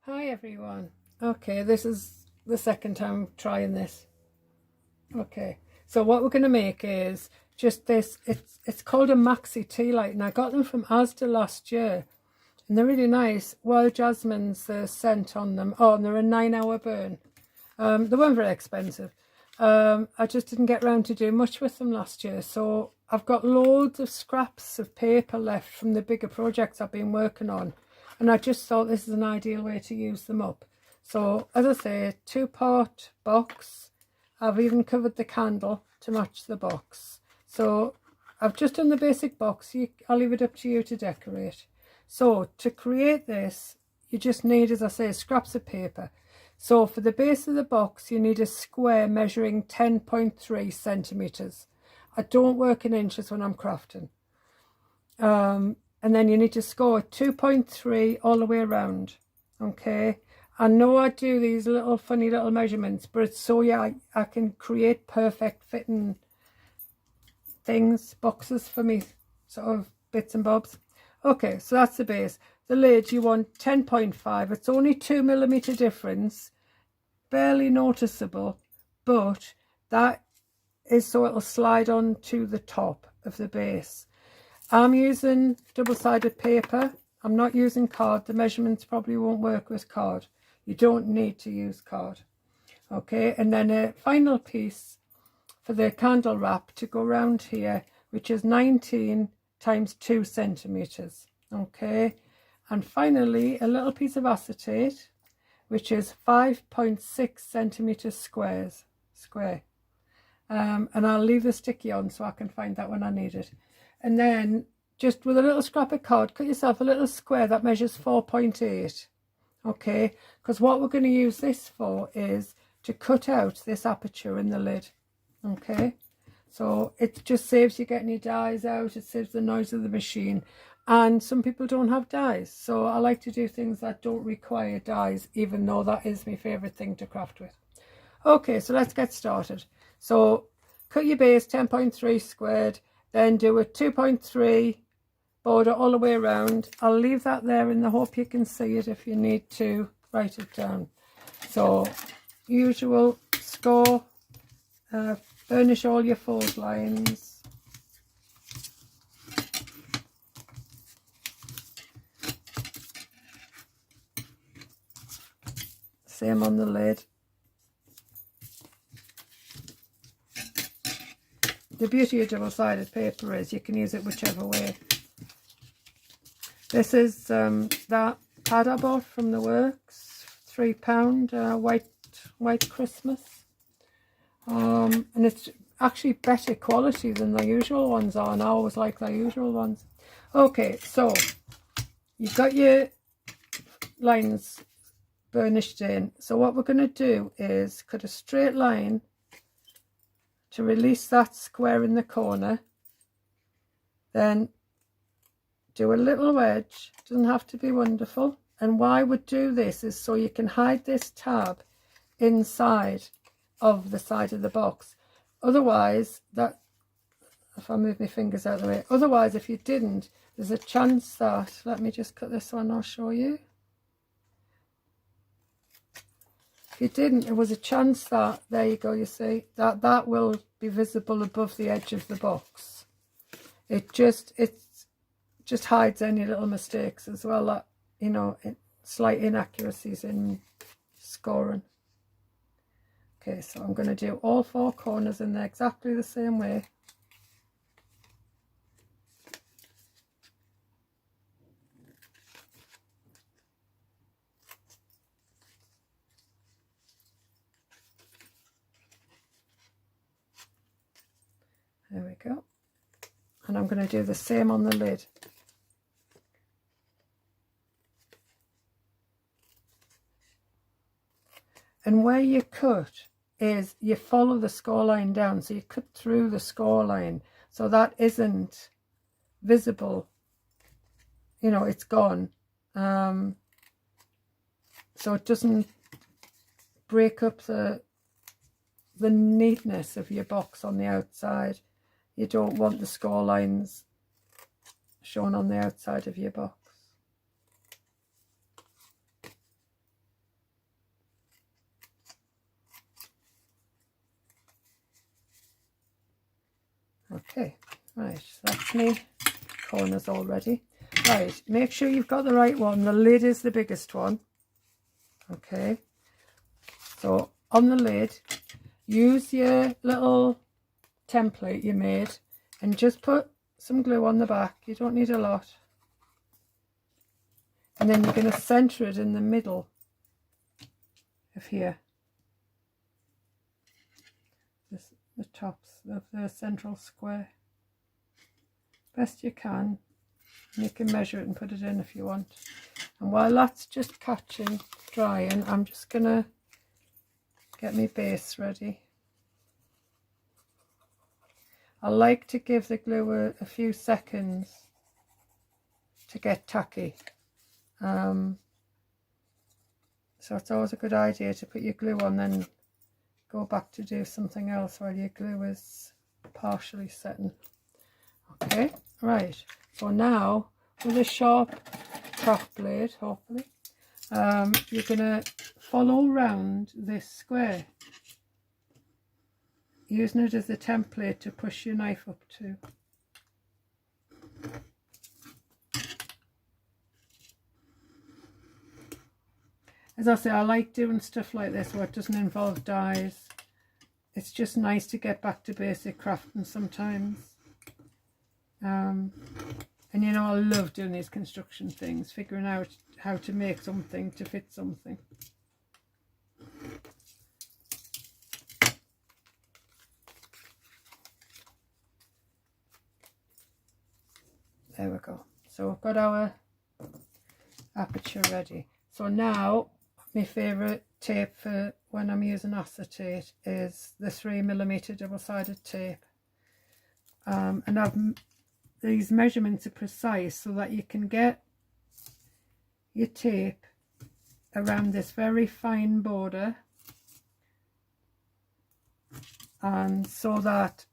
Hi everyone. Okay, this is the second time trying this. Okay, so what we're going to make is just this. It's called a maxi tea light, and I got them from Asda last year, and they're really nice. Wild jasmine's the scent on them. Oh, and they're a 9-hour burn. They weren't very expensive. I just didn't get around to doing much with them last year, so I've got loads of scraps of paper left from the bigger projects I've been working on, and I just thought this is an ideal way to use them up. So as I say, 2-part box. I've even covered the candle to match the box. So I've just done the basic box. I'll leave it up to you to decorate. So to create this, you just need, as I say, scraps of paper. So for the base of the box, you need a square measuring 10.3 centimetres. I don't work in inches when I'm crafting. And then you need to score 2.3 all the way around. Okay. I know I do these little funny little measurements, but it's so I can create perfect fitting things, boxes for me, sort of bits and bobs. Okay, so that's the base. The lid, you want 10.5. It's only 2mm difference, barely noticeable, but that is so it'll slide on to the top of the base. I'm using double-sided paper. I'm not using card. The measurements probably won't work with card. You don't need to use card. Okay, and then a final piece for the candle wrap to go around here, which is 19 times 2 centimeters. Okay, and finally a little piece of acetate, which is 5.6 centimeters square. And I'll leave the sticky on so I can find that when I need it. And then just with a little scrap of card, cut yourself a little square that measures 4.8. Okay, because what we're going to use this for is to cut out this aperture in the lid. Okay, so it just saves you getting your dies out. It saves the noise of the machine, and some people don't have dies, so I like to do things that don't require dies, even though that is my favorite thing to craft with. Okay, so let's get started. So cut your base 10.3 squared, then do a 2.3 border all the way around. I'll leave that there in the hope you can see it if you need to write it down. So usual score, burnish all your fold lines. Same on the lid. The beauty of double-sided paper is you can use it whichever way. This is that pad I bought from the works, £3, white Christmas, and it's actually better quality than the usual ones are, and I always like the usual ones. Okay, so you've got your lines burnished in. So what we're going to do is cut a straight line to release that square in the corner, then do a little wedge. Doesn't have to be wonderful. And why I would do this is so you can hide this tab inside of the side of the box. Otherwise, that, if I move my fingers out of the way, otherwise if you didn't, there's a chance that, let me just cut this one, I'll show you. If you didn't, there was a chance that, there you go, you see, that will be visible above the edge of the box. It just hides any little mistakes as well, that, you know, slight inaccuracies in scoring. Okay, so I'm going to do all 4 corners in there exactly the same way. There we go. And I'm going to do the same on the lid. And where you cut is you follow the score line down, so you cut through the score line, so that isn't visible, you know, it's gone, so it doesn't break up the neatness of your box on the outside. You don't want the score lines shown on the outside of your box. Okay, right, so that's me corners already. Right, make sure you've got the right one. The lid is the biggest one. Okay, so on the lid, use your little template you made and just put some glue on the back. You don't need a lot. And then you're going to center it in the middle of here. The tops of the central square. Best you can. And you can measure it and put it in if you want. And while that's just catching, drying, I'm just going to get my base ready. I like to give the glue a few seconds to get tacky. So it's always a good idea to put your glue on, then go back to do something else while your glue is partially setting. Okay, right. So now with a sharp craft blade, hopefully, you're going to follow around this square, using it as a template to push your knife up to. As I say, I like doing stuff like this where it doesn't involve dies. It's just nice to get back to basic crafting sometimes. And you know, I love doing these construction things, figuring out how to make something to fit something. There we go. So we've got our aperture ready. So now my favourite tape for when I'm using acetate is the 3mm double-sided tape. And these measurements are precise so that you can get your tape around this very fine border, and so that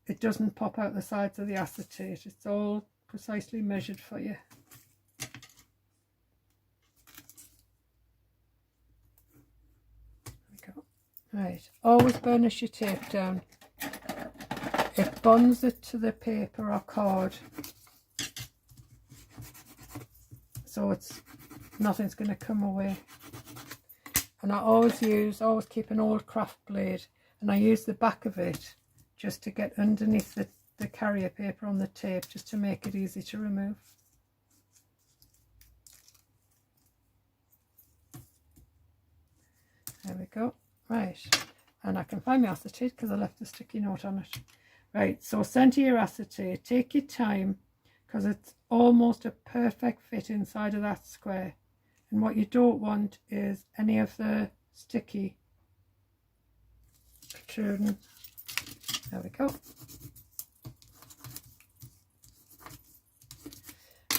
it doesn't pop out the sides of the acetate. It's all precisely measured for you. There we go. Right, always burnish your tape down. It bonds it to the paper or card, so nothing's going to come away. And I always keep an old craft blade, and I use the back of it just to get underneath the carrier paper on the tape, just to make it easy to remove. There we go. Right, and I can find my acetate because I left a sticky note on it. Right, so centre your acetate, take your time, because it's almost a perfect fit inside of that square. And what you don't want is any of the sticky protruding. There we go.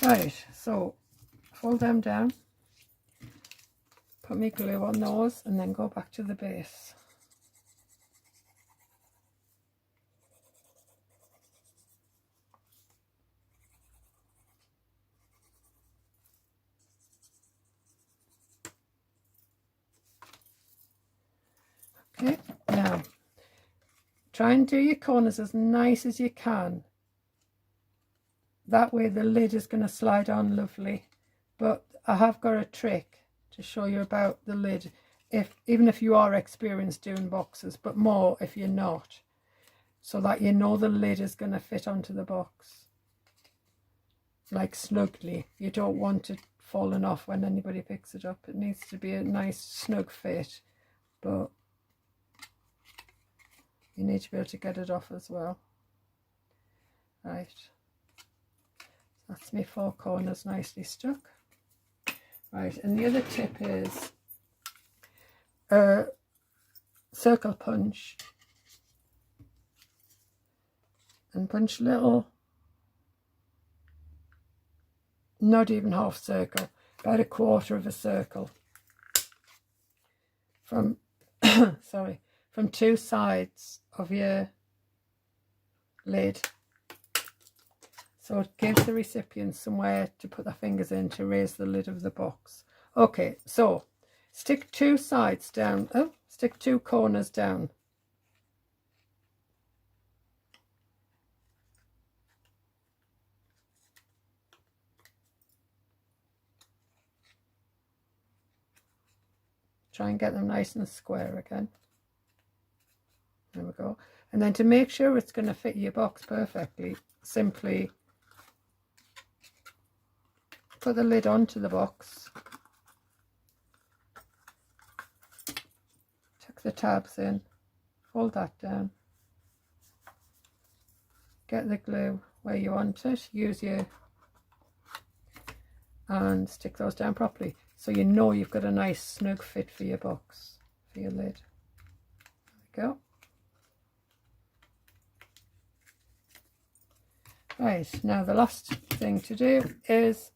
Right, so fold them down, put my glue on those, and then go back to the base. Okay, now try and do your corners as nice as you can. That way the lid is going to slide on lovely. But I have got a trick to show you about the lid, even if you are experienced doing boxes, but more if you're not, so that you know the lid is going to fit onto the box like snugly. You don't want it falling off when anybody picks it up. It needs to be a nice snug fit, but you need to be able to get it off as well. Right, that's my 4 corners nicely stuck. Right, and the other tip is circle punch, and punch little, not even half circle, about a quarter of a circle from sorry, from 2 sides of your lid, so it gives the recipient somewhere to put their fingers in to raise the lid of the box. Okay, so stick 2 sides down, stick 2 corners down, try and get them nice and square again. There we go. And then to make sure it's going to fit your box perfectly, simply put the lid onto the box, tuck the tabs in, fold that down, get the glue where you want it, use your, and stick those down properly so you know you've got a nice snug fit for your box, for your lid. There we go. Right, now the last thing to do is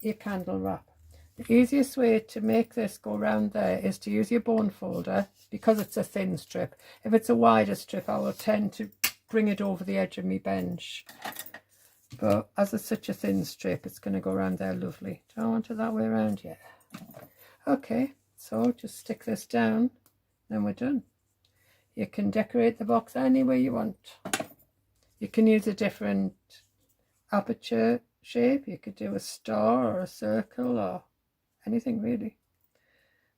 your candle wrap. The easiest way to make this go around there is to use your bone folder, because it's a thin strip. If it's a wider strip, I will tend to bring it over the edge of my bench. But as it's such a thin strip, it's going to go around there lovely. Do I want it that way around? Yeah. Okay, so just stick this down, then we're done. You can decorate the box any way you want. You can use a different aperture shape. You could do a star or a circle or anything really.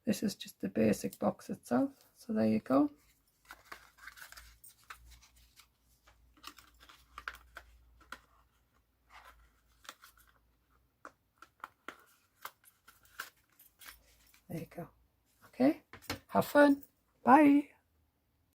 This is just the basic box itself, so there you go. There you go. Okay, have fun. Bye.